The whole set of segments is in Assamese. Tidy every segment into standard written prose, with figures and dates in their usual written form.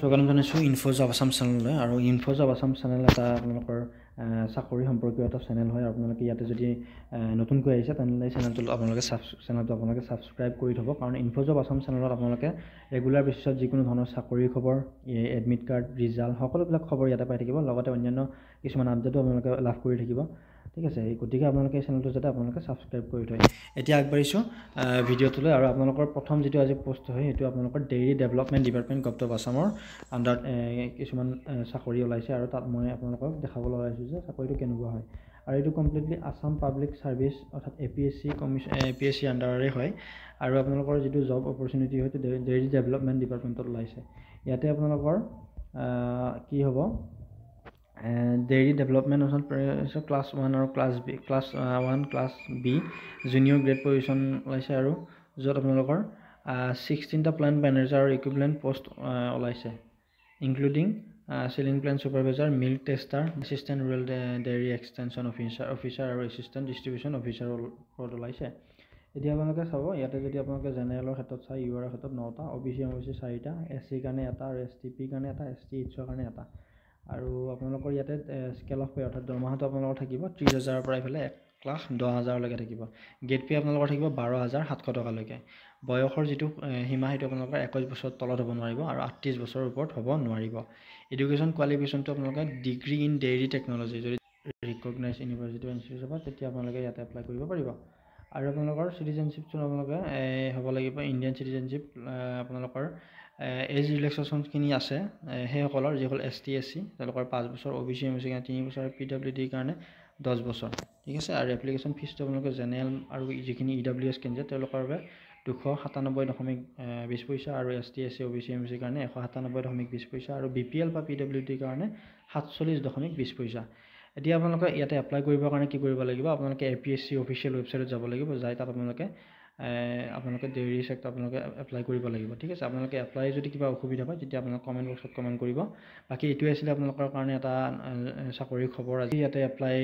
স্বাগতম জনাইছোঁ ইনফ'জ অফ আছাম চেনেললৈ আৰু ইনফ'জ অফ আছাম চেনেল এটা আপোনালোকৰ চাকৰি সম্পৰ্কীয় এটা চেনেল হয়। আপোনালোকে ইয়াতে যদি নতুনকৈ আহিছে তেনেহ'লে এই চেনেলটো আপোনালোকে ছাবস্ক্ৰাইব কৰি থ'ব, কাৰণ ইনফ'জ অফ আছাম চেনেলত আপোনালোকে ৰেগুলাৰ বেচিছত যিকোনো ধৰণৰ চাকৰিৰ খবৰ, এডমিট কাৰ্ড, ৰিজাল্ট সকলোবিলাক খবৰ ইয়াতে পাই থাকিব। লগতে অন্যান্য কিছুমান আপডেটো আপোনালোকে লাভ কৰি থাকিব। ঠিক আছে, গতিকে আপোনালোকে এই চেনেলটো যাতে আপোনালোকে ছাবস্ক্ৰাইব কৰি থয়। এতিয়া আগবাঢ়িছোঁ ভিডিঅ'টোলৈ। আৰু আপোনালোকৰ প্ৰথম যিটো আজি পোষ্ট হয় সেইটো আপোনালোকৰ dairy development department government of আছামৰ আণ্ডাৰত কিছুমান চাকৰি ওলাইছে, আৰু তাত মই আপোনালোকক দেখাবলৈ ওলাইছোঁ যে চাকৰিটো কেনেকুৱা হয়। আৰু এইটো কমপ্লিটলি আছাম পাব্লিক ছাৰ্ভিচ অৰ্থাৎ APSC আণ্ডাৰৰে হয়। আৰু আপোনালোকৰ যিটো জব অপৰচুনিটি হয়তো ডেইৰী ডেভেলপমেণ্ট ডিপাৰ্টমেণ্টত ওলাইছে। ইয়াতে আপোনালোকৰ কি হ'ব, ডেইৰী ডেভেলপমেণ্ট অৰ্থাৎ ক্লাছ 1 আৰু class B junior grade position ওলাইছে, আৰু য'ত আপোনালোকৰ 16টা প্লাণ্ট মেনেজাৰ আৰু ইকুইপমেণ্ট পষ্ট ওলাইছে, including chilling plant supervisor, milk tester, assistant rural dairy extension officer আৰু এছিষ্টেণ্ট ডিষ্ট্ৰিবিউশ্যন অফিচাৰৰ ওপৰত ওলাইছে। এতিয়া আপোনালোকে চাব, ইয়াতে যদি আপোনালোকে জেনেৰেলৰ ক্ষেত্ৰত চাই UR ক্ষেত্ৰত 9টা, OBC 4টা, SC কাৰণে এটা, আৰু STP কাৰণে এটা, STHৰ কাৰণে এটা। আৰু আপোনালোকৰ ইয়াতে স্কেল অফ পে অৰ্থাৎ দৰমহাটো আপোনালোকৰ থাকিব 30,000ৰ পৰা এইফালে 1,10,000লৈকে থাকিব। গেট পে আপোনালোকৰ থাকিব 12,700 টকালৈকে। বয়সৰ যিটো সীমা সেইটো আপোনালোকৰ 21 বছৰৰ তলত হ'ব নোৱাৰিব আৰু 38 বছৰৰ ওপৰত হ'ব নোৱাৰিব। এডুকেশ্যন কোৱালিফিকেশ্যনটো আপোনালোকে ডিগ্ৰী ইন ডেইৰী টেকন'লজি যদি ৰিকগনাইজ ইউনিভাৰ্চিটি বা ইনষ্টিটিউট হ'ব তেতিয়া আপোনালোকে ইয়াতে এপ্লাই কৰিব পাৰিব। আৰু আপোনালোকৰ চিটিজেনশ্বিপটো আপোনালোকে হ'ব লাগিব ইণ্ডিয়ান চিটিজেনশ্বিপ। আপোনালোকৰ এজ ৰিলেক্সেশ্যনখিনি আছে সেইসকলৰ, যিসকল ST SC তেওঁলোকৰ 5 বছৰ, OBC কাৰণে 3 বছৰ, PWD কাৰণে 10 বছৰ। ঠিক আছে, আৰু এপ্লিকেশ্যন ফিজটো আপোনালোকে জেনেৰেল আৰু যিখিনি EWS কেণ্ডিডেট তেওঁলোকৰ বাবে 297.20 পইচা, আৰু ST SC OBC কাৰণে 197.20 পইচা, আৰু BPL বা PWD কাৰণে 47.20 পইচা। এতিয়া আপোনালোকে ইয়াতে এপ্লাই কৰিবৰ কাৰণে কি কৰিব লাগিব, আপোনালোকে APSC অফিচিয়েল ৱেবছাইটত যাব লাগিব, যাই তাত আপোনালোকে ডেইৰী চেক্টৰ আপোনালোকে এপ্লাই কৰিব লাগিব। ঠিক আছে, আপোনালোকে এপ্লাই যদি কিবা অসুবিধা পায় তেতিয়া আপোনালোকে কমেণ্ট বক্সত কমেণ্ট কৰিব। বাকী এইটোৱে আছিলে আপোনালোকৰ কাৰণে এটা চাকৰিৰ খবৰ। আজি ইয়াতে এপ্লাই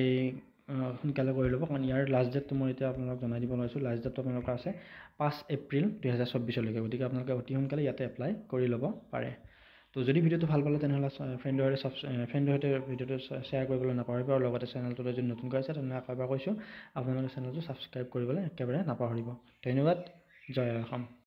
সোনকালে কৰি ল'ব, কাৰণ ইয়াৰ লাষ্ট ডেটটো মই এতিয়া আপোনালোকক জনাই দিব লৈছোঁ। লাষ্ট ডেটটো আপোনালোকৰ আছে 5 এপ্ৰিল 2024লৈকে। গতিকে আপোনালোকে অতি সোনকালে ইয়াতে এপ্লাই কৰি ল'ব পাৰে। তো যদি ভিডিঅ'টো ভাল পালে তেনেহ'লে ফ্ৰেণ্ডৰ সৈতে ভিডিঅ'টো শ্বেয়াৰ কৰিবলৈ নাপাহৰিব, আৰু লগতে চেনেলটোলৈ যদি নতুনকৈ আছে তেনেহ'লে আকৌ এবাৰ কৈছোঁ আপোনালোকে চেনেলটো ছাবস্ক্ৰাইব কৰিবলৈ একেবাৰে নাপাহৰিব। ধন্যবাদ। জয় অসম।